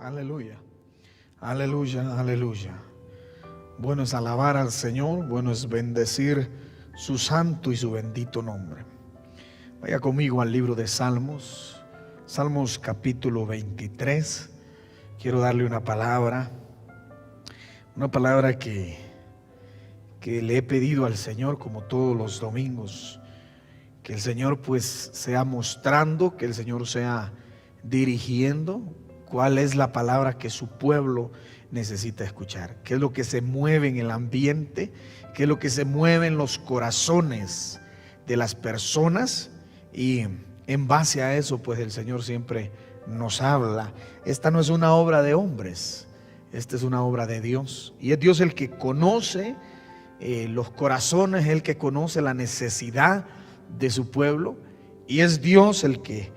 Aleluya, aleluya, aleluya. Bueno es alabar al Señor, bueno es bendecir su santo y su bendito nombre. Vaya conmigo al libro de Salmos, Salmos capítulo 23. Quiero darle una palabra que le he pedido al Señor como todos los domingos. Que el Señor pues sea mostrando, que el Señor sea dirigiendo cuál es la palabra que su pueblo necesita escuchar, qué es lo que se mueve en el ambiente, qué es lo que se mueve en los corazones de las personas, y en base a eso pues el Señor siempre nos habla. Esta no es una obra de hombres, esta es una obra de Dios, y es Dios el que conoce los corazones, el que conoce la necesidad de su pueblo, y es Dios el que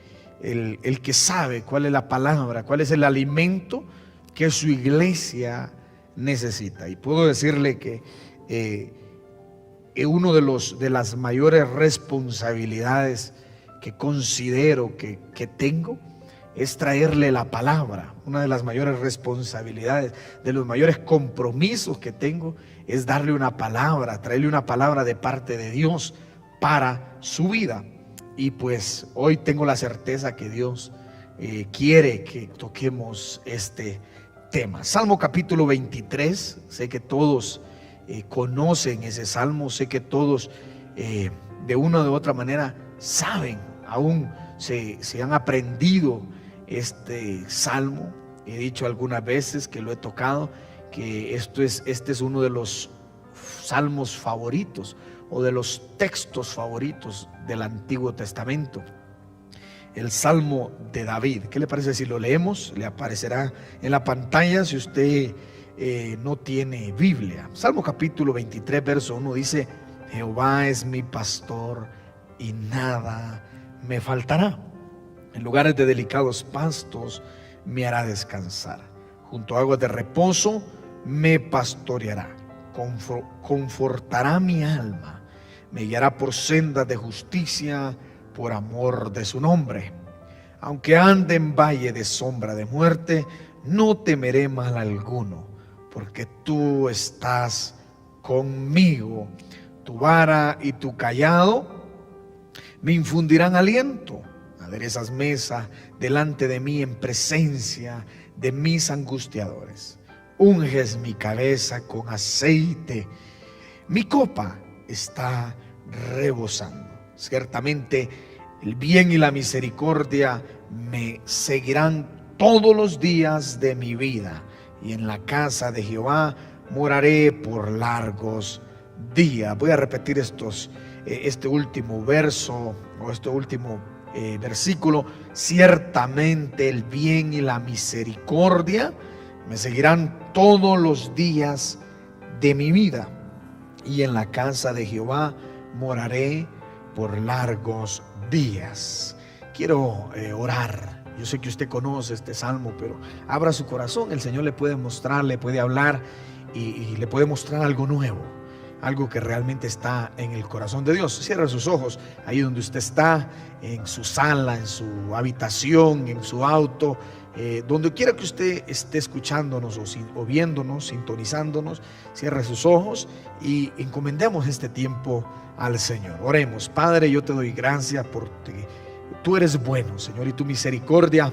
sabe cuál es la palabra, cuál es el alimento que su iglesia necesita. Y puedo decirle que uno de las mayores responsabilidades que considero que tengo es traerle la palabra. Una de las mayores responsabilidades, de los mayores compromisos que tengo, es darle una palabra, traerle una palabra de parte de Dios para su vida. Y pues hoy tengo la certeza que Dios quiere que toquemos este tema. Salmo capítulo 23, sé que todos conocen ese salmo, sé que todos de una u otra manera saben, aún se han aprendido este salmo. He dicho algunas veces que lo he tocado, que este es uno de los salmos favoritos o de los textos favoritos del Antiguo Testamento, el Salmo de David. ¿Qué le parece si lo leemos? Le aparecerá en la pantalla si usted no tiene Biblia. Salmo capítulo 23 verso 1 dice: Jehová es mi pastor y nada me faltará. En lugares de delicados pastos me hará descansar, junto a aguas de reposo me pastoreará. Confortará mi alma, me guiará por sendas de justicia por amor de su nombre. Aunque ande en valle de sombra de muerte, no temeré mal alguno, porque tú estás conmigo. Tu vara y tu cayado me infundirán aliento. Aderezas mesa delante de mí en presencia de mis angustiadores. Unges mi cabeza con aceite, mi copa está rebosando. Ciertamente el bien y la misericordia me seguirán todos los días de mi vida, y en la casa de Jehová moraré por largos días. Voy a repetir este último verso o este último versículo. Ciertamente el bien y la misericordia me seguirán todos los días de mi vida, y en la casa de Jehová moraré por largos días. Quiero orar. Yo sé que usted conoce este salmo, pero abra su corazón. El Señor le puede mostrar, le puede hablar y le puede mostrar algo nuevo, algo que realmente está en el corazón de Dios. Cierra sus ojos ahí donde usted está, en su sala, en su habitación, en su auto, donde quiera que usted esté escuchándonos o viéndonos, sintonizándonos. Cierre sus ojos y encomendemos este tiempo al Señor. Oremos. Padre, yo te doy gracias porque tú eres bueno, Señor, y tu misericordia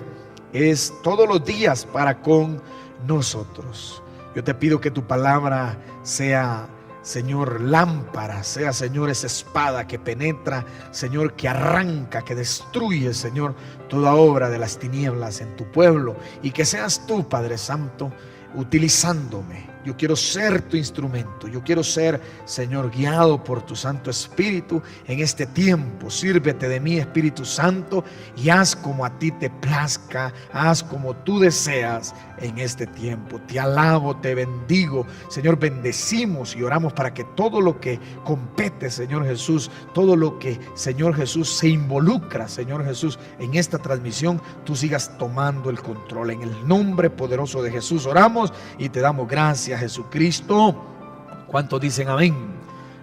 es todos los días para con nosotros. Yo te pido que tu palabra sea, Señor, lámpara, sea, Señor, esa espada que penetra, Señor, que arranca, que destruye, Señor, toda obra de las tinieblas en tu pueblo, y que seas tú, Padre Santo, utilizándome. Yo quiero ser tu instrumento. Yo quiero ser, Señor, guiado por tu Santo Espíritu en este tiempo. Sírvete de mí, Espíritu Santo, y haz como a ti te plazca, haz como tú deseas en este tiempo. Te alabo, te bendigo, Señor. Bendecimos y oramos para que todo lo que compete, Señor Jesús, todo lo que, Señor Jesús, se involucra, Señor Jesús, en esta transmisión, tú sigas tomando el control. En el nombre poderoso de Jesús oramos y te damos gracias, Jesucristo. ¿Cuántos dicen amén?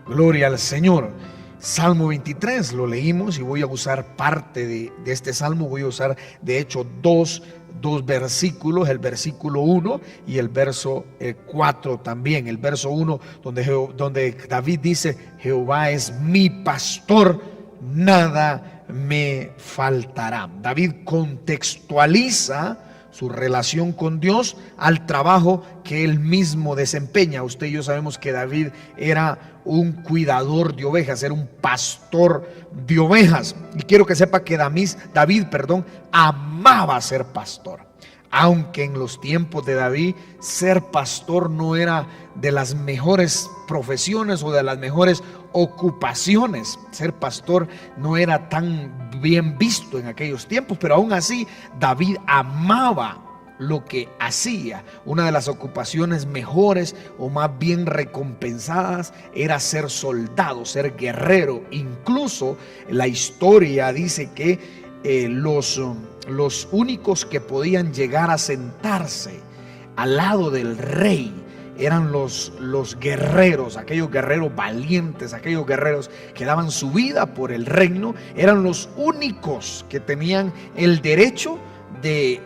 Gloria al Señor. Salmo 23 lo leímos y voy a usar parte de este salmo. Voy a usar de hecho dos dos versículos, el versículo 1 y el verso 4 también. El verso 1 donde David dice: Jehová es mi pastor, nada me faltará. David contextualiza su relación con Dios al trabajo que él mismo desempeña. Usted y yo sabemos que David era un cuidador de ovejas, era un pastor de ovejas. Y quiero que sepa que David, amaba ser pastor. Aunque en los tiempos de David ser pastor no era de las mejores profesiones o de las mejores ocupaciones. Ser pastor no era tan bien visto en aquellos tiempos, pero aún así David amaba lo que hacía. Una de las ocupaciones mejores o más bien recompensadas era ser soldado, ser guerrero. Incluso la historia dice que los únicos que podían llegar a sentarse al lado del rey eran los guerreros, aquellos guerreros valientes, aquellos guerreros que daban su vida por el reino. Eran los únicos que tenían el derecho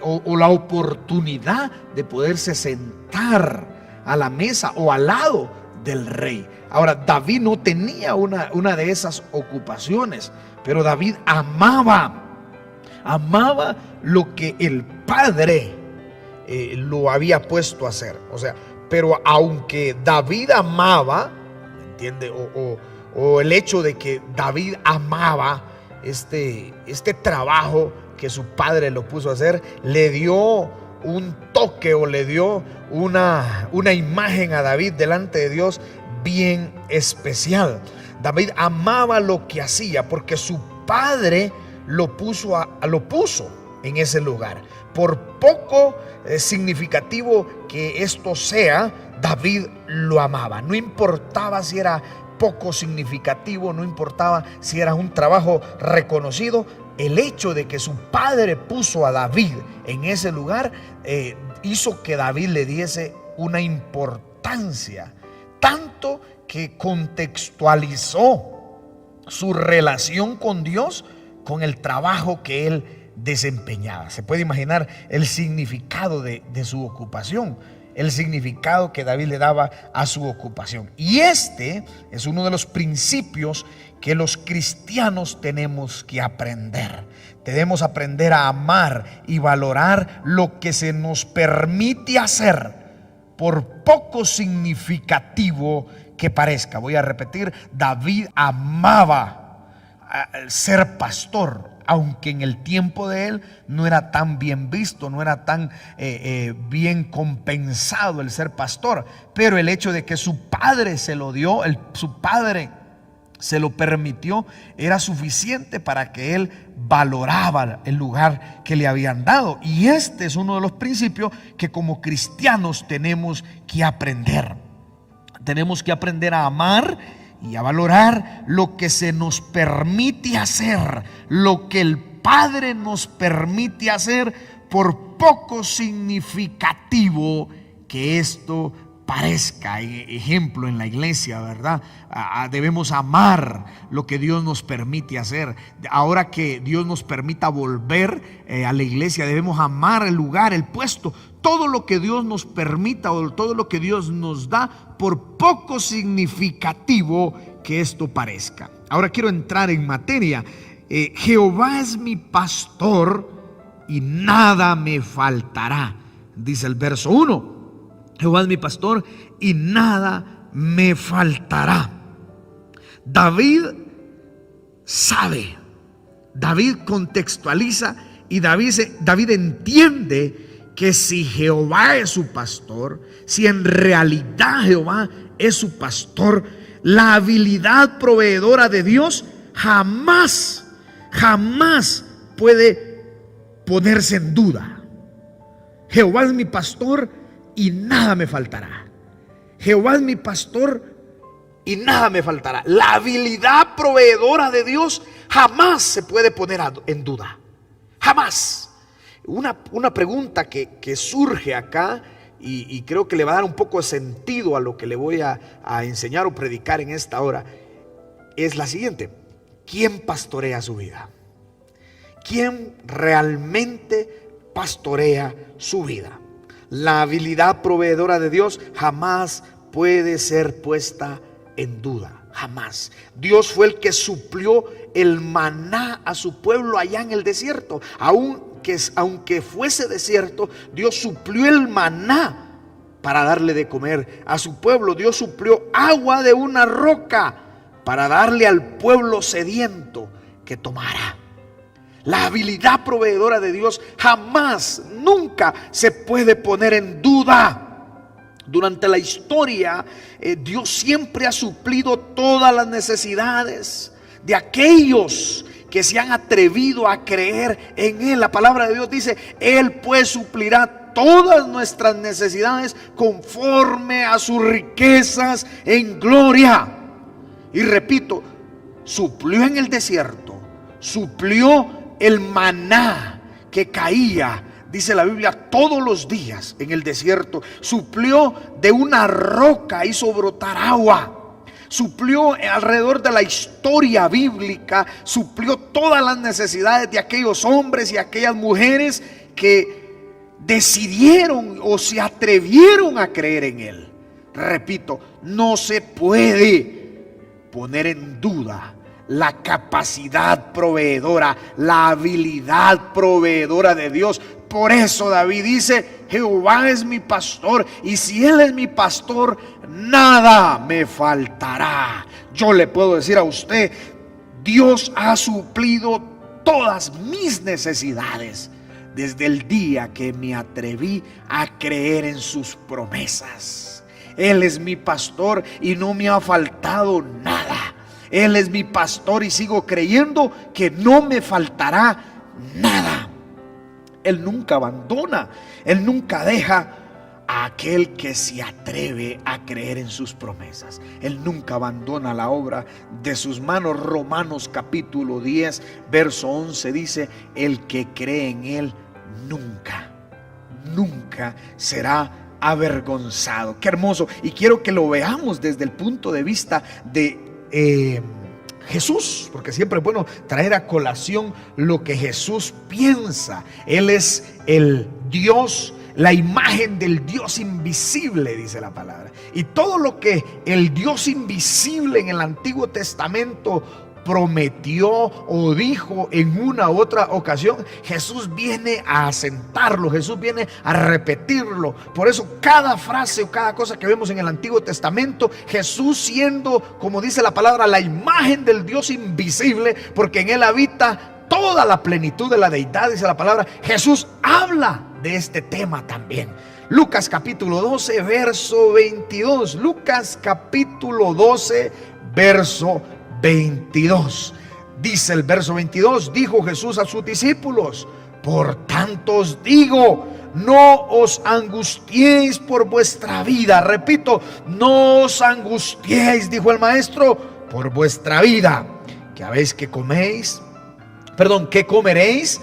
o la oportunidad de poderse sentar a la mesa o al lado del rey. Ahora, David no tenía una de esas ocupaciones, pero David amaba lo que el Padre lo había puesto a hacer. O sea, pero aunque David amaba, ¿entiende? O el hecho de que David amaba este trabajo que su padre lo puso a hacer, le dio un toque o le dio una imagen a David delante de Dios bien especial. David amaba lo que hacía porque su padre lo puso en ese lugar. Por poco significativo que esto sea, David lo amaba. No importaba si era poco significativo, no importaba si era un trabajo reconocido. El hecho de que su padre puso a David en ese lugar hizo que David le diese una importancia, tanto que contextualizó su relación con Dios con el trabajo que él desempeñaba. Se puede imaginar el significado de su ocupación, el significado que David le daba a su ocupación. Y este es uno de los principios que los cristianos tenemos que aprender. Debemos aprender a amar y valorar lo que se nos permite hacer, por poco significativo que parezca. Voy a repetir: David amaba ser pastor, aunque en el tiempo de él no era tan bien visto, no era tan bien compensado el ser pastor. Pero el hecho de que su padre se lo dio, su padre se lo permitió, era suficiente para que él valoraba el lugar que le habían dado. Y este es uno de los principios que como cristianos tenemos que aprender. Tenemos que aprender a amar y a valorar lo que se nos permite hacer, lo que el Padre nos permite hacer, por poco significativo que esto parezca. Ejemplo, en la iglesia, ¿verdad? Debemos amar lo que Dios nos permite hacer. Ahora que Dios nos permita volver a la iglesia, debemos amar el lugar, el puesto, todo lo que Dios nos permita o todo lo que Dios nos da, por poco significativo que esto parezca. Ahora quiero entrar en materia. Jehová es mi pastor y nada me faltará, dice el verso 1. Jehová es mi pastor y nada me faltará. David sabe, David contextualiza y David entiende que si Jehová es su pastor, si en realidad Jehová es su pastor, la habilidad proveedora de Dios jamás puede ponerse en duda. Jehová es mi pastor y nada me faltará. Jehová es mi pastor y nada me faltará. La habilidad proveedora de Dios jamás se puede poner en duda. Jamás. Una pregunta que surge acá y creo que le va a dar un poco de sentido a lo que le voy a enseñar o predicar en esta hora, es la siguiente: ¿quién pastorea su vida? ¿Quién realmente pastorea su vida. La habilidad proveedora de Dios jamás puede ser puesta en duda. Jamás. Dios fue el que suplió el maná a su pueblo allá en el desierto. Aunque fuese desierto, Dios suplió el maná para darle de comer a su pueblo. Dios suplió agua de una roca para darle al pueblo sediento que tomara. La habilidad proveedora de Dios jamás, nunca se puede poner en duda. Durante la historia, Dios siempre ha suplido todas las necesidades de aquellos que se han atrevido a creer en Él. La palabra de Dios dice: Él pues suplirá todas nuestras necesidades conforme a sus riquezas en gloria. Y repito, suplió en el desierto, suplió el maná que caía, dice la Biblia, todos los días en el desierto. Suplió de una roca, hizo brotar agua. Suplió alrededor de la historia bíblica, suplió todas las necesidades de aquellos hombres y aquellas mujeres que decidieron o se atrevieron a creer en Él. Repito, no se puede poner en duda la capacidad proveedora, la habilidad proveedora de Dios. Por eso David dice: Jehová es mi pastor, y si Él es mi pastor, nada me faltará. Yo le puedo decir a usted: Dios ha suplido todas mis necesidades desde el día que me atreví a creer en sus promesas. Él es mi pastor y no me ha faltado nada. Él es mi pastor y sigo creyendo que no me faltará nada. Él nunca abandona, Él nunca deja a aquel que se atreve a creer en sus promesas. Él nunca abandona la obra de sus manos. Romanos capítulo 10, verso 11 dice: el que cree en Él nunca será avergonzado. Qué hermoso. Y quiero que lo veamos desde el punto de vista de Jesús, porque siempre es bueno traer a colación lo que Jesús piensa. Él es el Dios, la imagen del Dios invisible, dice la palabra. Y todo lo que el Dios invisible en el Antiguo Testamento prometió o dijo en una u otra ocasión, Jesús viene a asentarlo, Jesús viene a repetirlo. Por eso cada frase o cada cosa que vemos en el Antiguo Testamento, Jesús siendo, como dice la palabra, la imagen del Dios invisible, porque en Él habita toda la plenitud de la deidad, dice la palabra. Jesús habla de este tema también. Lucas capítulo 12, verso 22. Lucas capítulo 12, verso 22. Dice el verso 22: dijo Jesús a sus discípulos: por tanto os digo, no os angustiéis por vuestra vida. Repito, no os angustiéis, dijo el maestro, por vuestra vida, que habéis que coméis, que comeréis,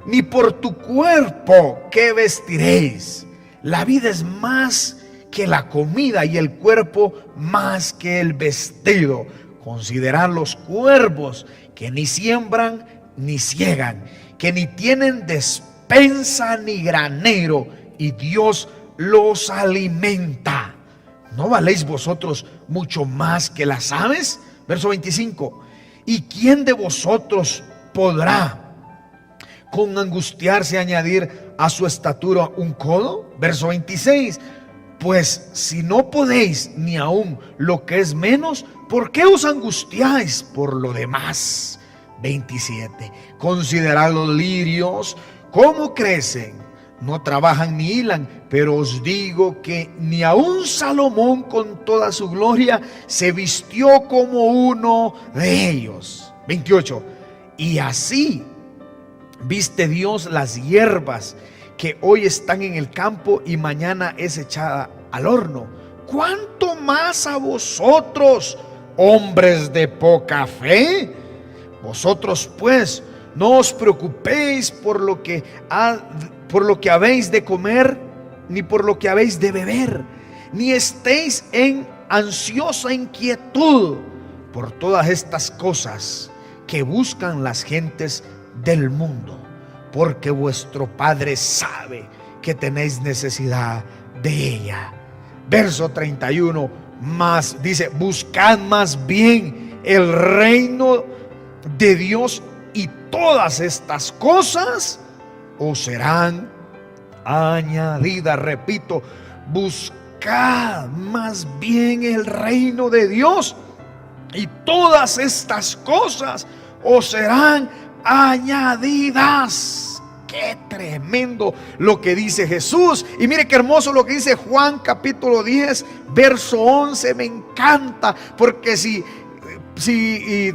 ni por tu cuerpo que vestiréis. La vida es más que la comida y el cuerpo más que el vestido. Considerad los cuervos, que ni siembran ni ciegan, que ni tienen despensa ni granero, y Dios los alimenta. ¿No valéis vosotros mucho más que las aves? Verso 25. ¿Y quién de vosotros podrá con angustiarse añadir a su estatura un codo? Verso 26. Pues si no podéis ni aún lo que es menos, ¿por qué os angustiáis por lo demás? 27. Considerad los lirios, cómo crecen, no trabajan ni hilan, pero os digo que ni aun Salomón con toda su gloria se vistió como uno de ellos. 28. Y así viste Dios las hierbas que hoy están en el campo y mañana es echada al horno. ¿Cuánto más a vosotros, hombres de poca fe? Vosotros pues no os preocupéis por lo que habéis de comer, ni por lo que habéis de beber, ni estéis en ansiosa inquietud por todas estas cosas que buscan las gentes del mundo. porque vuestro Padre sabe que tenéis necesidad de ella. Verso 31, más dice: buscad más bien el reino de Dios y todas estas cosas os serán añadidas. Repito, buscad más bien el reino de Dios y todas estas cosas os serán añadidas. Qué tremendo lo que dice Jesús. Y mire qué hermoso lo que dice Juan capítulo 10 verso 11. Me encanta, porque si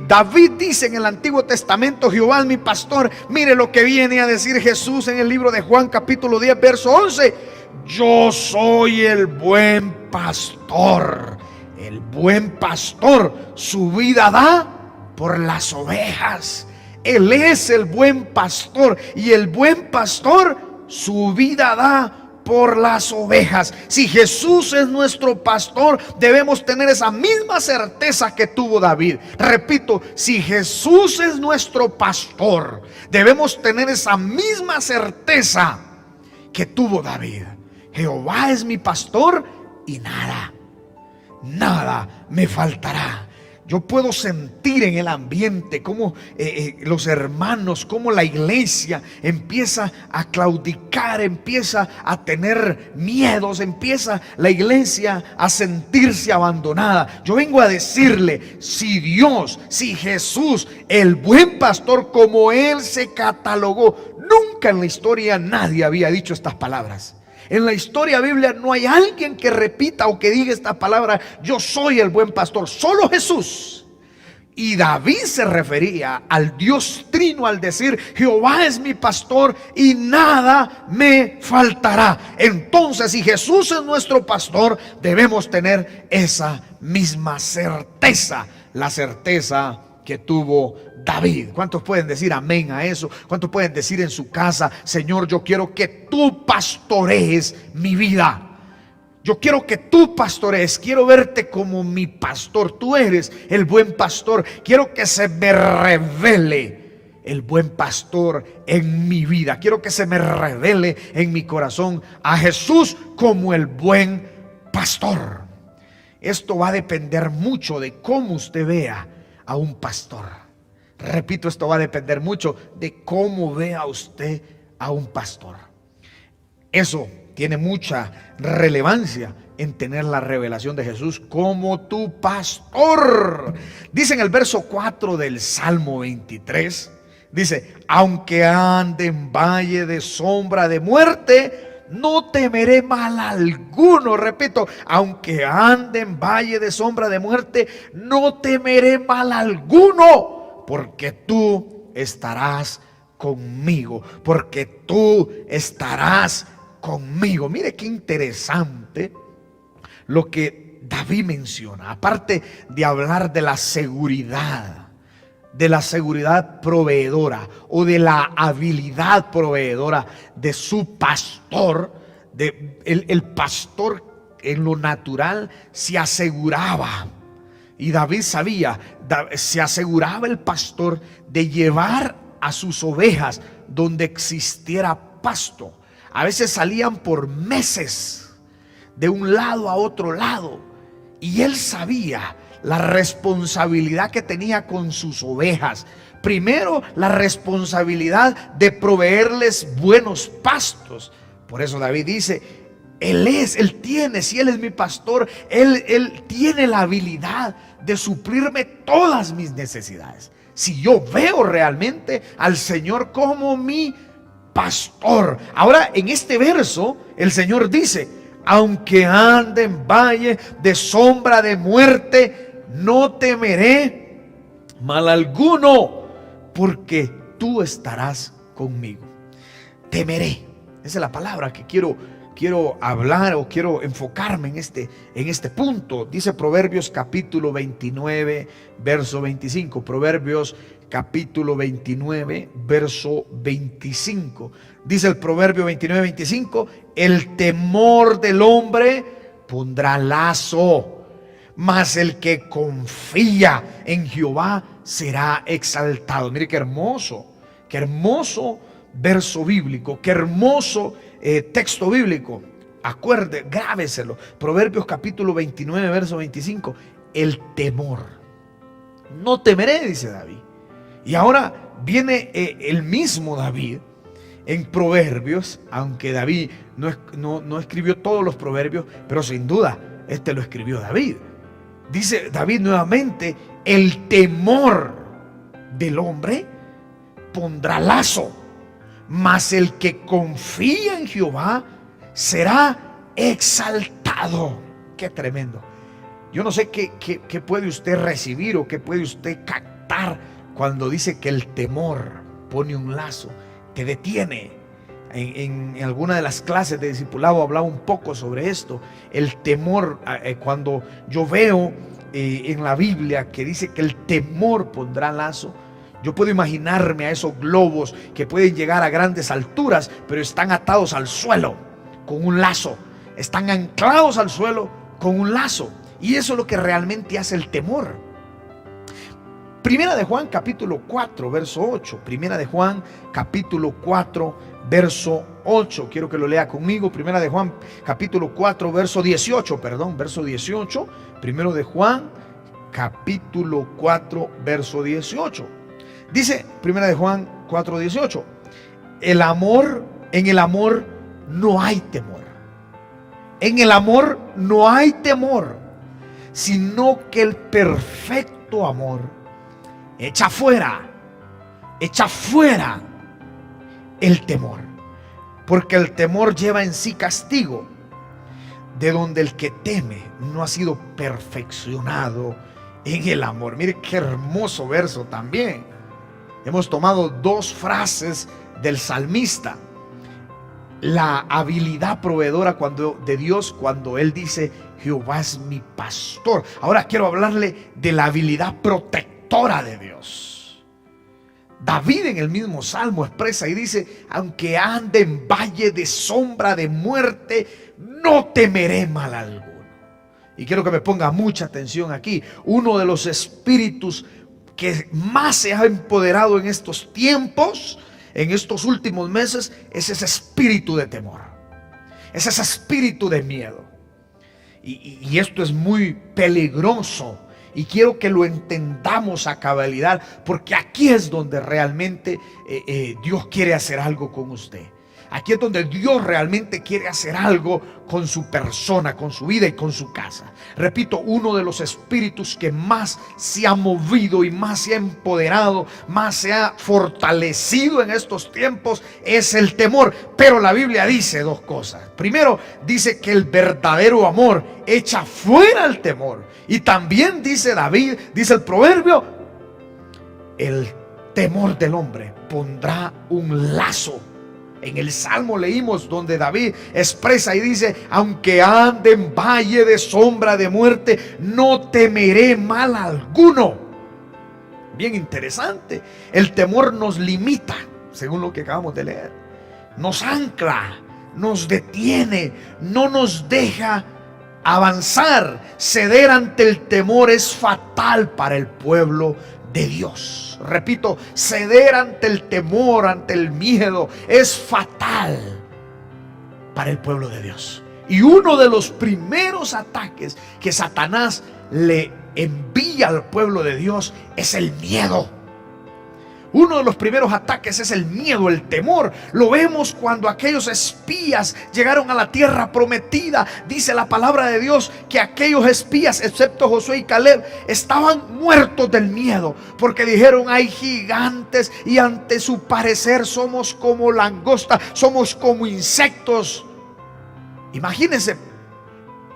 David dice en el Antiguo Testamento: Jehová es mi pastor, mire lo que viene a decir Jesús en el libro de Juan capítulo 10 verso 11: yo soy el buen pastor. El buen pastor su vida da por las ovejas. Él es el buen pastor, y el buen pastor su vida da por las ovejas. Si Jesús es nuestro pastor, debemos tener esa misma certeza que tuvo David. Repito, si Jesús es nuestro pastor, debemos tener esa misma certeza que tuvo David. Jehová es mi pastor y nada me faltará. Yo puedo sentir en el ambiente cómo los hermanos, cómo la iglesia empieza a claudicar, empieza a tener miedos, empieza la iglesia a sentirse abandonada. Yo vengo a decirle: si Dios, si Jesús, el buen pastor, como Él se catalogó, nunca en la historia nadie había dicho estas palabras. En la historia bíblica no hay alguien que repita o que diga esta palabra: yo soy el buen pastor. Solo Jesús. Y David se refería al Dios Trino al decir: Jehová es mi pastor y nada me faltará. Entonces, si Jesús es nuestro pastor, debemos tener esa misma certeza, la certeza que tuvo David. ¿Cuántos pueden decir amén a eso? ¿Cuántos pueden decir en su casa: Señor, yo quiero que tú pastorees mi vida? Yo quiero que tú pastorees, quiero verte como mi pastor. Tú eres el buen pastor. Quiero que se me revele el buen pastor en mi vida. Quiero que se me revele en mi corazón a Jesús como el buen pastor. Esto va a depender mucho de cómo usted vea a un pastor. Repito, esto va a depender mucho de cómo vea usted a un pastor. Eso tiene mucha relevancia en tener la revelación de Jesús como tu pastor. Dice en el verso 4 del Salmo 23, dice: aunque ande en valle de sombra de muerte, no temeré mal alguno. Repito, aunque ande en valle de sombra de muerte, no temeré mal alguno, porque tú estarás conmigo, porque tú estarás conmigo. Mire qué interesante lo que David menciona. Aparte de hablar de la seguridad proveedora o de la habilidad proveedora de su pastor, el pastor en lo natural se aseguraba, y David sabía, se aseguraba el pastor de llevar a sus ovejas donde existiera pasto. A veces salían por meses de un lado a otro lado, y él sabía la responsabilidad que tenía con sus ovejas. Primero, la responsabilidad de proveerles buenos pastos. Por eso David dice: Él tiene, si Él es mi pastor, Él tiene la habilidad de suplirme todas mis necesidades. Si yo veo realmente al Señor como mi pastor. Ahora, en este verso, el Señor dice: aunque ande en valle de sombra de muerte, no temeré mal alguno, porque tú estarás conmigo. Temeré, esa es la palabra que quiero hablar, o quiero enfocarme en este punto. Dice Proverbios capítulo 29 verso 25. Proverbios capítulo 29 verso 25. Dice el Proverbio 29 25: el temor del hombre pondrá lazo, mas el que confía en Jehová será exaltado. Mire qué hermoso verso bíblico, qué hermoso texto bíblico. Grábeselo. Proverbios capítulo 29, verso 25. El temor. No temeré, dice David. Y ahora viene el mismo David en Proverbios, aunque David no escribió todos los proverbios, pero sin duda este lo escribió David. Dice David nuevamente: el temor del hombre pondrá lazo, mas el que confía en Jehová será exaltado. Qué tremendo. Yo no sé qué puede usted recibir o qué puede usted captar cuando dice que el temor pone un lazo, te detiene. En alguna de las clases de discipulado hablaba un poco sobre esto. El temor, cuando yo veo en la Biblia que dice que el temor pondrá lazo, yo puedo imaginarme a esos globos que pueden llegar a grandes alturas, pero están atados al suelo con un lazo. Están anclados al suelo con un lazo. Y eso es lo que realmente hace el temor. Primera de Juan capítulo 4 verso 8. Primera de Juan capítulo 4 verso 8. Quiero que lo lea conmigo. Primera de Juan capítulo 4 verso 18. Verso 18. Primero de Juan capítulo 4 verso 18. Dice Primera de Juan 4, 18. En el amor no hay temor. En el amor no hay temor, sino que el perfecto amor echa fuera el temor, porque el temor lleva en sí castigo, de donde el que teme no ha sido perfeccionado en el amor. Mire qué hermoso verso también. Hemos tomado dos frases del salmista. La habilidad proveedora de Dios cuando Él dice: Jehová es mi pastor. Ahora quiero hablarle de la habilidad protectora de Dios. David en el mismo salmo expresa y dice: aunque ande en valle de sombra de muerte, no temeré mal alguno. Y quiero que me ponga mucha atención aquí. Uno de los espíritus que más se ha empoderado en estos tiempos, en estos últimos meses, es ese espíritu de temor, es ese espíritu de miedo. Y esto es muy peligroso, y quiero que lo entendamos a cabalidad, porque aquí es donde realmente Dios quiere hacer algo con usted. Aquí es donde Dios realmente quiere hacer algo con su persona, con su vida y con su casa. Repito, uno de los espíritus que más se ha movido y más se ha empoderado, más se ha fortalecido en estos tiempos es el temor. Pero la Biblia dice dos cosas. Primero, dice que el verdadero amor echa fuera el temor. Y también dice David, dice el proverbio: el temor del hombre pondrá un lazo. En el Salmo leímos donde David expresa y dice: aunque ande en valle de sombra de muerte, no temeré mal alguno. Bien interesante. El temor nos limita, según lo que acabamos de leer. Nos ancla, nos detiene, no nos deja avanzar. Ceder ante el temor es fatal para el pueblo de Dios. Repito, ceder ante el temor, ante el miedo, es fatal para el pueblo de Dios. Y uno de los primeros ataques que Satanás le envía al pueblo de Dios es el miedo. Uno de los primeros ataques es el miedo, el temor. Lo vemos cuando aquellos espías llegaron a la tierra prometida. Dice la palabra de Dios que aquellos espías, excepto Josué y Caleb, estaban muertos del miedo, porque dijeron: hay gigantes y ante su parecer somos como langosta, somos como insectos. Imagínense.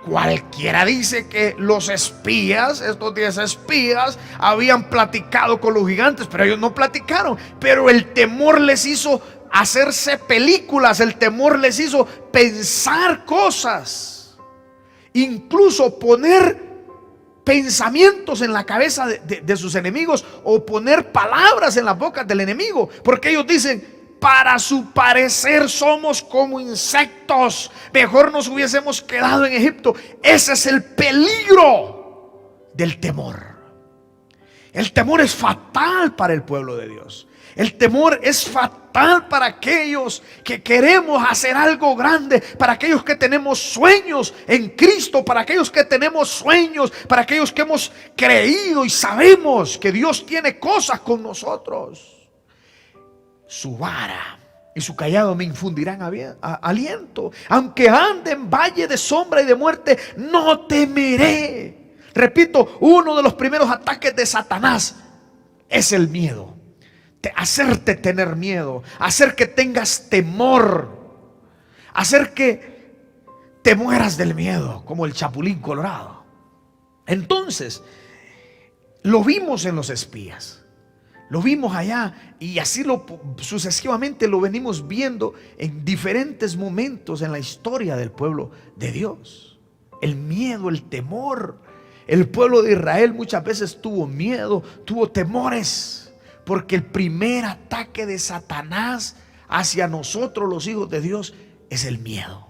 Cualquiera dice que los espías, estos 10 espías, habían platicado con los gigantes, pero ellos no platicaron. Pero el temor les hizo hacerse películas, el temor les hizo pensar cosas, incluso poner pensamientos en la cabeza de sus enemigos, o poner palabras en las bocas del enemigo, porque ellos dicen: para su parecer somos como insectos, mejor nos hubiésemos quedado en Egipto. Ese es el peligro del temor. El temor es fatal para el pueblo de Dios. El temor es fatal para aquellos que queremos hacer algo grande, para aquellos que tenemos sueños en Cristo, para aquellos que tenemos sueños, para aquellos que hemos creído y sabemos que Dios tiene cosas con nosotros. Su vara y su callado me infundirán aliento. Aunque ande en valle de sombra y de muerte, no temeré. Repito, uno de los primeros ataques de Satanás es el miedo. Hacerte tener miedo, hacer que tengas temor, hacer que te mueras del miedo, como el Chapulín Colorado. Entonces, lo vimos en los espías, lo vimos allá, y así sucesivamente lo venimos viendo en diferentes momentos en la historia del pueblo de Dios. El miedo, el temor. El pueblo de Israel muchas veces tuvo miedo, tuvo temores, porque el primer ataque de Satanás hacia nosotros, los hijos de Dios, es el miedo.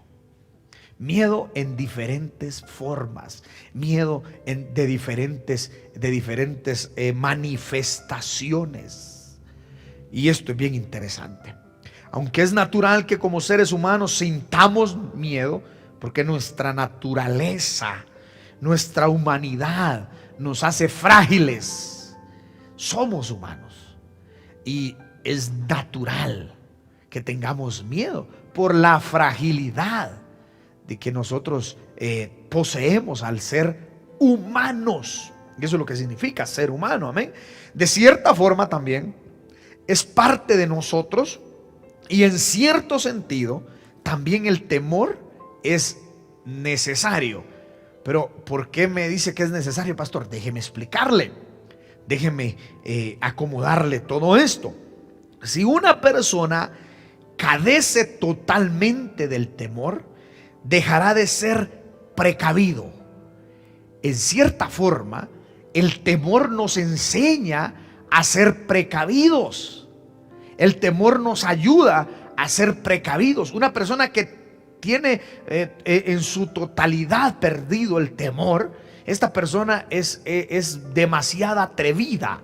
Miedo en diferentes formas, miedo de diferentes manifestaciones. Y esto es bien interesante. Aunque es natural que como seres humanos sintamos miedo, porque nuestra naturaleza, nuestra humanidad nos hace frágiles. Somos humanos y es natural que tengamos miedo por la fragilidad de que nosotros poseemos al ser humanos. Y eso es lo que significa ser humano, amén. De cierta forma también es parte de nosotros, y en cierto sentido también el temor es necesario. Pero ¿por qué me dice que es necesario, pastor? Déjeme explicarle, déjeme acomodarle todo esto. Si una persona carece totalmente del temor, dejará de ser precavido. En cierta forma, el temor nos enseña a ser precavidos. El temor nos ayuda a ser precavidos. Una persona que tiene en su totalidad perdido el temor, esta persona es demasiado atrevida.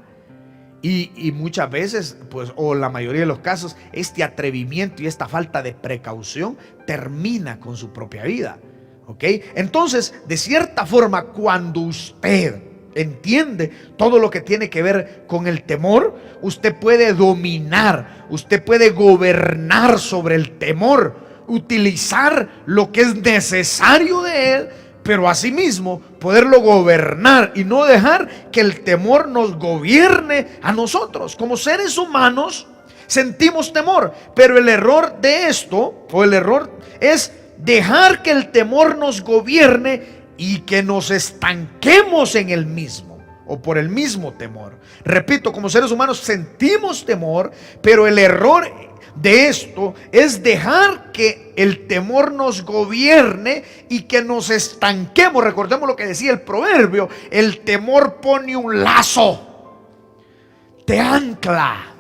Y muchas veces, pues, o la mayoría de los casos, este atrevimiento y esta falta de precaución termina con su propia vida. ¿Ok? Entonces, de cierta forma, cuando usted entiende todo lo que tiene que ver con el temor, usted puede dominar, usted puede gobernar sobre el temor, utilizar lo que es necesario de él, pero asimismo poderlo gobernar y no dejar que el temor nos gobierne a nosotros. Como seres humanos sentimos temor, pero el error de esto, o el error es dejar que el temor nos gobierne y que nos estanquemos en el mismo o por el mismo temor. Repito, como seres humanos sentimos temor, pero el error de esto es dejar que el temor nos gobierne y que nos estanquemos. Recordemos lo que decía el proverbio: el temor pone un lazo, te ancla.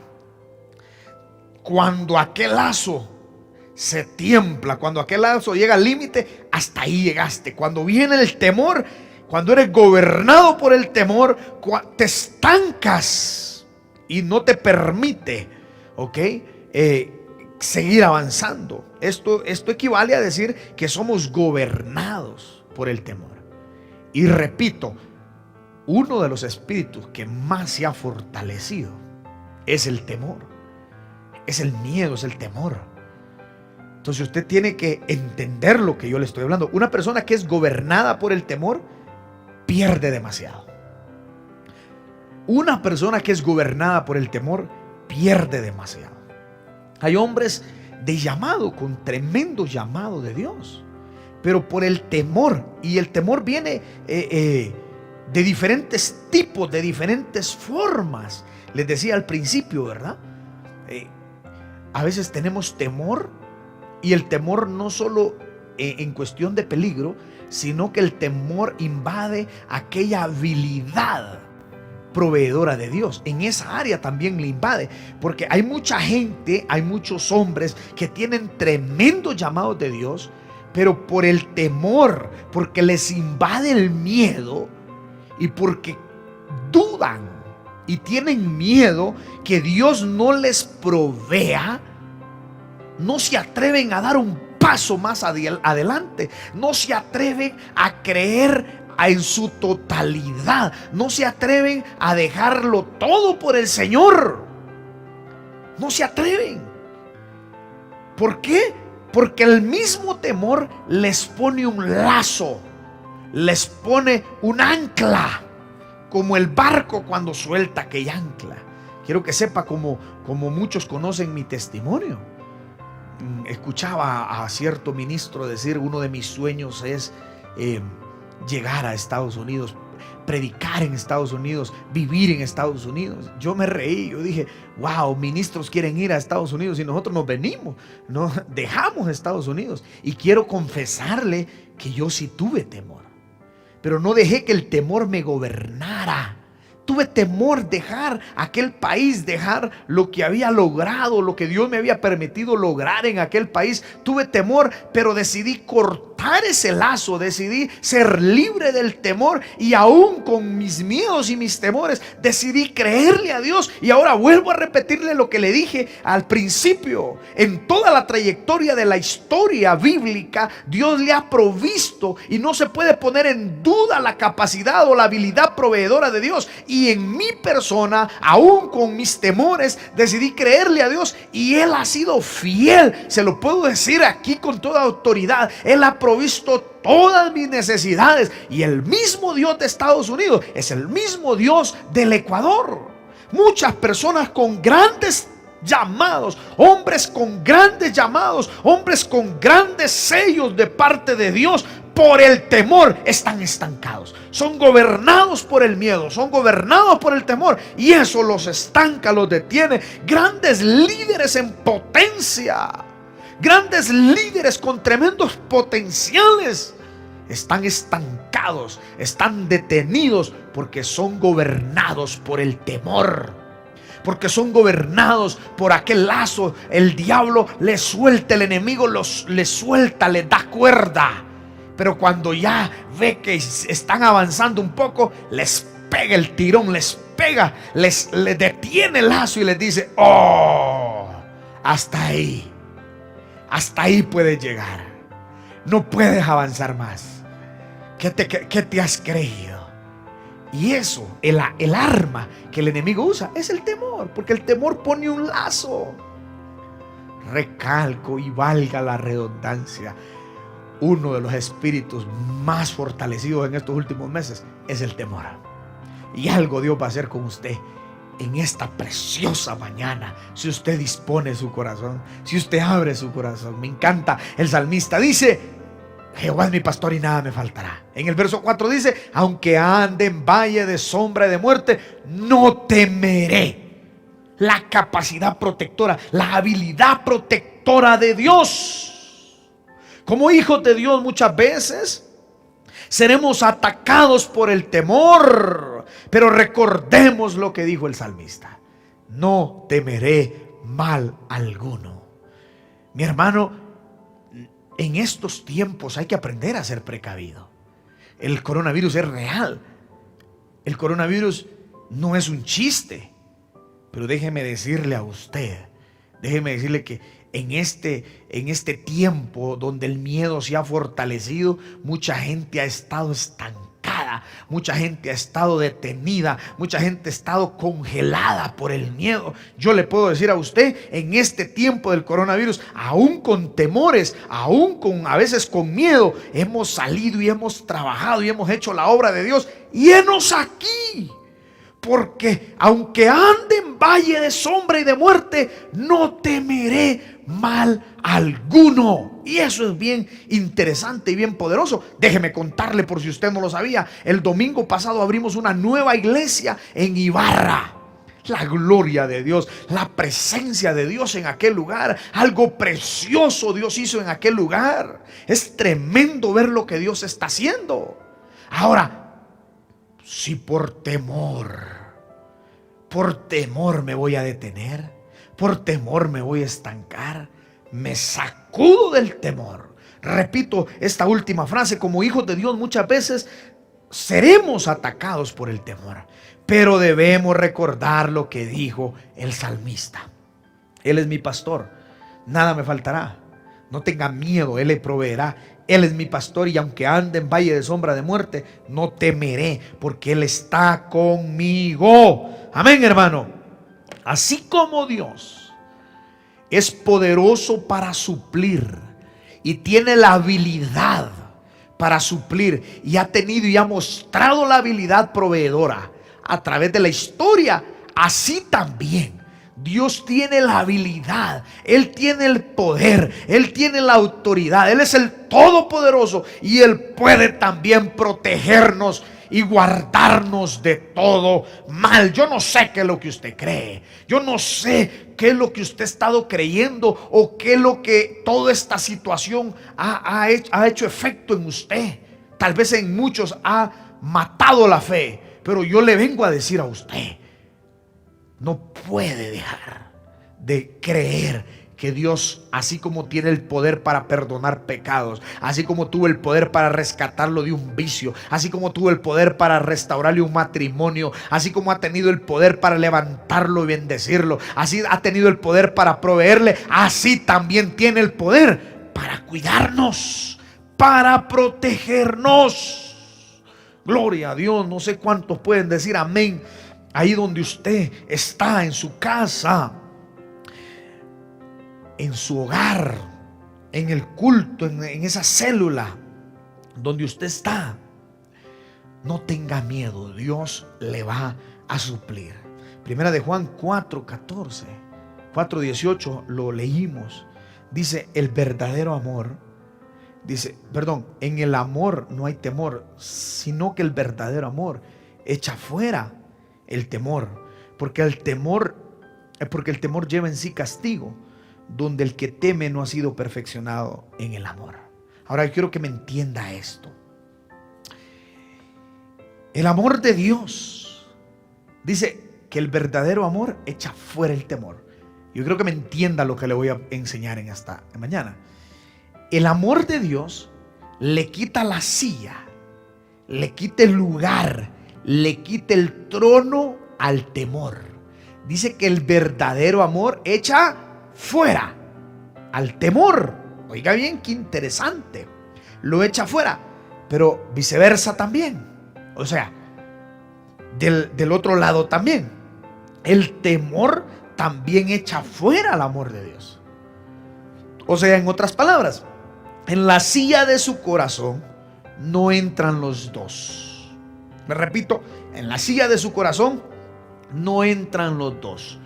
Cuando aquel lazo se tiembla, cuando aquel lazo llega al límite, hasta ahí llegaste. Cuando viene el temor, cuando eres gobernado por el temor, te estancas y no te permite, ¿ok?, seguir avanzando. Esto equivale a decir que somos gobernados por el temor. Y repito, uno de los espíritus que más se ha fortalecido es el temor, es el miedo, es el temor. Entonces usted tiene que entender lo que yo le estoy hablando. Una persona que es gobernada por el temor pierde demasiado. Una persona que es gobernada por el temor pierde demasiado. Hay hombres de llamado, con tremendo llamado de Dios, pero por el temor, y el temor viene de diferentes tipos, de diferentes formas. Les decía al principio, ¿verdad? A veces tenemos temor, y el temor no solo en cuestión de peligro, sino que el temor invade aquella habilidad proveedora de Dios. En esa área también le invade, porque hay mucha gente, hay muchos hombres que tienen tremendos llamados de Dios, pero por el temor, porque les invade el miedo y porque dudan y tienen miedo que Dios no les provea, no se atreven a dar un paso más adelante, no se atreven a creer en su totalidad, no se atreven a dejarlo todo por el Señor. No se atreven. ¿Por qué? Porque el mismo temor les pone un lazo, les pone un ancla, como el barco cuando suelta aquella ancla. Quiero que sepa, como muchos conocen mi testimonio. Escuchaba a cierto ministro decir: uno de mis sueños es llegar a Estados Unidos, predicar en Estados Unidos, vivir en Estados Unidos. Yo me reí, yo dije: wow, ministros quieren ir a Estados Unidos y nosotros nos venimos, no dejamos Estados Unidos. Y quiero confesarle que yo sí tuve temor, pero no dejé que el temor me gobernara. Tuve temor dejar aquel país, dejar lo que había logrado, lo que Dios me había permitido lograr en aquel país. Tuve temor, pero decidí cortar ese lazo, decidí ser libre del temor, y aún con mis miedos y mis temores decidí creerle a Dios. Y ahora vuelvo a repetirle lo que le dije al principio: en toda la trayectoria de la historia bíblica, Dios le ha provisto, y no se puede poner en duda la capacidad o la habilidad proveedora de Dios. Y en mi persona, aún con mis temores, decidí creerle a Dios, y Él ha sido fiel. Se lo puedo decir aquí con toda autoridad: Él ha provisto todas mis necesidades. Y el mismo Dios de Estados Unidos es el mismo Dios del Ecuador. Muchas personas con grandes llamados, hombres con grandes llamados, hombres con grandes sellos de parte de Dios, por el temor están estancados. Son gobernados por el miedo, son gobernados por el temor, y eso los estanca, los detiene. Grandes líderes en potencia, grandes líderes con tremendos potenciales, están estancados, están detenidos, porque son gobernados por el temor, porque son gobernados por aquel lazo. El diablo les suelta, el enemigo les suelta, les da cuerda, pero cuando ya ve que están avanzando un poco, les pega el tirón, les pega, les detiene el lazo y les dice: oh, hasta ahí puedes llegar, no puedes avanzar más. ¿Qué te has creído? Y eso, el arma que el enemigo usa es el temor, porque el temor pone un lazo. Recalco, y valga la redundancia, uno de los espíritus más fortalecidos en estos últimos meses es el temor. Y algo Dios va a hacer con usted en esta preciosa mañana, si usted dispone su corazón, si usted abre su corazón. Me encanta, el salmista dice: Jehová es mi pastor y nada me faltará. En el verso 4 dice: aunque ande en valle de sombra de muerte, no temeré. La capacidad protectora, la habilidad protectora de Dios. Como hijos de Dios, muchas veces seremos atacados por el temor, pero recordemos lo que dijo el salmista: no temeré mal alguno. Mi hermano, en estos tiempos hay que aprender a ser precavido. El coronavirus es real. El coronavirus no es un chiste. Pero déjeme decirle a usted, déjeme decirle que en este tiempo donde el miedo se ha fortalecido, mucha gente ha estado estancada, mucha gente ha estado detenida, mucha gente ha estado congelada por el miedo. Yo le puedo decir a usted, en este tiempo del coronavirus, aún con temores, aún a veces con miedo, hemos salido y hemos trabajado y hemos hecho la obra de Dios. Y henos aquí. Porque aunque ande en valle de sombra y de muerte, no temeré mal alguno. Y eso es bien interesante y bien poderoso. Déjeme contarle, por si usted no lo sabía, el domingo pasado abrimos una nueva iglesia en Ibarra. La gloria de Dios, la presencia de Dios en aquel lugar, algo precioso Dios hizo en aquel lugar. Es tremendo ver lo que Dios está haciendo. Ahora, si por temor me voy a detener, por temor me voy a estancar, me sacudo del temor. Repito esta última frase: como hijos de Dios muchas veces seremos atacados por el temor, pero debemos recordar lo que dijo el salmista: Él es mi pastor, nada me faltará. No tenga miedo, Él le proveerá. Él es mi pastor, y aunque ande en valle de sombra de muerte, no temeré, porque Él está conmigo. Amén, hermano. Así como Dios es poderoso para suplir y tiene la habilidad para suplir, y ha tenido y ha mostrado la habilidad proveedora a través de la historia, así también Dios tiene la habilidad, Él tiene el poder, Él tiene la autoridad, Él es el Todopoderoso, y Él puede también protegernos y guardarnos de todo mal. Yo no sé qué es lo que usted cree, yo no sé qué es lo que usted ha estado creyendo, o qué es lo que toda esta situación ha hecho efecto en usted. Tal vez en muchos ha matado la fe, pero yo le vengo a decir a usted: no puede dejar de creer que Dios, así como tiene el poder para perdonar pecados, así como tuvo el poder para rescatarlo de un vicio, así como tuvo el poder para restaurarle un matrimonio, así como ha tenido el poder para levantarlo y bendecirlo, así ha tenido el poder para proveerle, así también tiene el poder para cuidarnos, para protegernos. Gloria a Dios. No sé cuántos pueden decir amén ahí donde usted está, en su casa, en su hogar, en el culto, en esa célula donde usted está. No tenga miedo, Dios le va a suplir. Primera de Juan 4:14, 4:18 lo leímos. Dice: el verdadero amor, en el amor no hay temor, sino que el verdadero amor echa fuera el temor, porque el temor lleva en sí castigo, donde el que teme no ha sido perfeccionado en el amor. Ahora yo quiero que me entienda esto. El amor de Dios dice que el verdadero amor echa fuera el temor. Yo creo que me entienda lo que le voy a enseñar en esta mañana. El amor de Dios le quita la silla, le quita el lugar, le quita el trono al temor. Dice que el verdadero amor echa fuera al temor. Oiga bien, qué interesante. Lo echa fuera, pero viceversa también. O sea, del otro lado también. El temor también echa fuera el amor de Dios. O sea, en otras palabras, en la silla de su corazón no entran los dos. Me repito, en la silla de su corazón no entran los dos.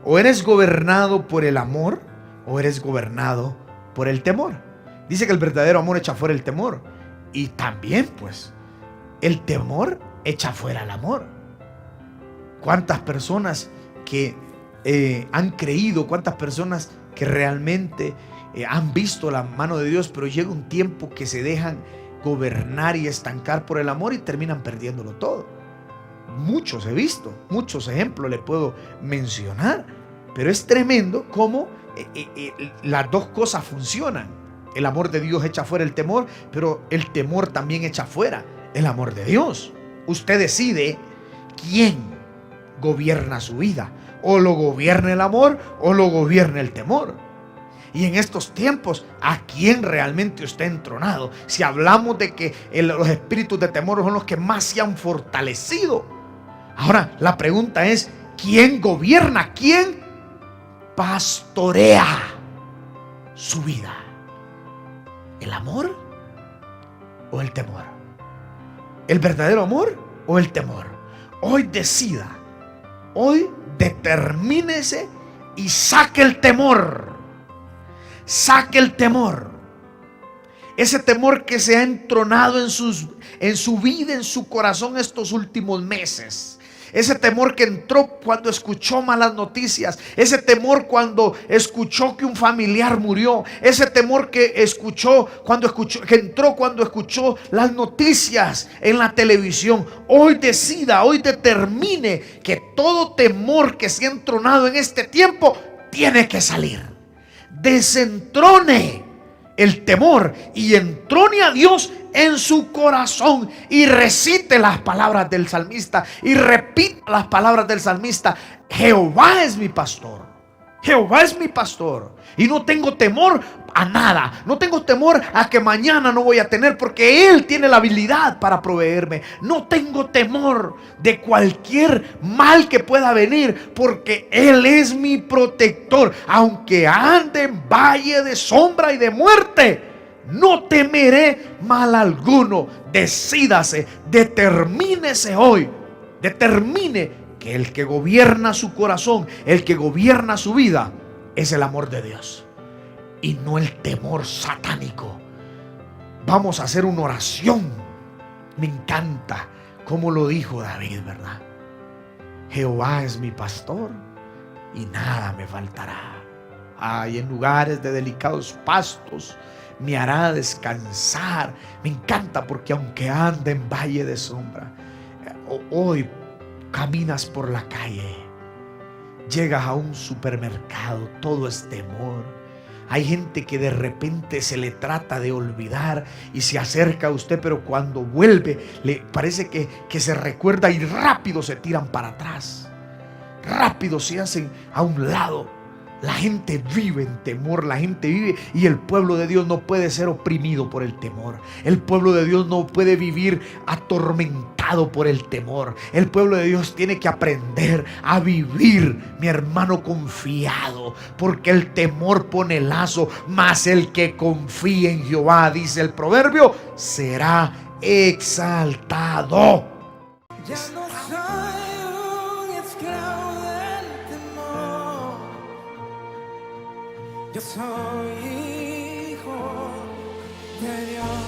O eres gobernado por el amor, o eres gobernado por el temor. Dice que el verdadero amor echa fuera el temor, y también pues el temor echa fuera el amor. ¿Cuántas personas que han creído, cuántas personas que realmente han visto la mano de Dios, pero llega un tiempo que se dejan gobernar y estancar por el amor y terminan perdiéndolo todo? Muchos he visto, muchos ejemplos le puedo mencionar, pero es tremendo cómo las dos cosas funcionan. El amor de Dios echa fuera el temor, pero el temor también echa fuera el amor de Dios. Usted decide quién gobierna su vida: o lo gobierna el amor o lo gobierna el temor. Y en estos tiempos, ¿a quién realmente usted ha entronado? Si hablamos de que los espíritus de temor son los que más se han fortalecido. Ahora la pregunta es: ¿quién gobierna? ¿Quién pastorea su vida? ¿El amor o el temor? ¿El verdadero amor o el temor? Hoy decida, hoy determínese y saque el temor. Saque el temor. Ese temor que se ha entronado en su vida, en su corazón estos últimos meses. Ese temor que entró cuando escuchó malas noticias. Ese temor cuando escuchó que un familiar murió. Ese temor que entró cuando escuchó las noticias en la televisión. Hoy decida, hoy determine que todo temor que se ha entronado en este tiempo tiene que salir. Desentrone el temor y entrone a Dios en su corazón y recite las palabras del salmista y repita las palabras del salmista: Jehová es mi pastor. Jehová es mi pastor y no tengo temor a nada. No tengo temor a que mañana no voy a tener, porque Él tiene la habilidad para proveerme. No tengo temor de cualquier mal que pueda venir, porque Él es mi protector. Aunque ande en valle de sombra y de muerte, no temeré mal alguno. Decídase, determínese hoy, determine que el que gobierna su corazón, el que gobierna su vida, es el amor de Dios y no el temor satánico. Vamos a hacer una oración. Me encanta cómo lo dijo David, ¿verdad? Jehová es mi pastor y nada me faltará. Ay, en lugares de delicados pastos me hará descansar. Me encanta, porque aunque ande en valle de sombra, hoy caminas por la calle, llegas a un supermercado, todo es temor. Hay gente que de repente se le trata de olvidar y se acerca a usted, pero cuando vuelve le parece que se recuerda y rápido se tiran para atrás, rápido se hacen a un lado. La gente vive en temor, la gente vive, y el pueblo de Dios no puede ser oprimido por el temor. El pueblo de Dios no puede vivir atormentado por el temor. El pueblo de Dios tiene que aprender a vivir, mi hermano, confiado, porque el temor pone lazo, mas el que confía en Jehová, dice el proverbio, será exaltado. Ya no soy un esclavo del temor. Yo soy hijo de Dios.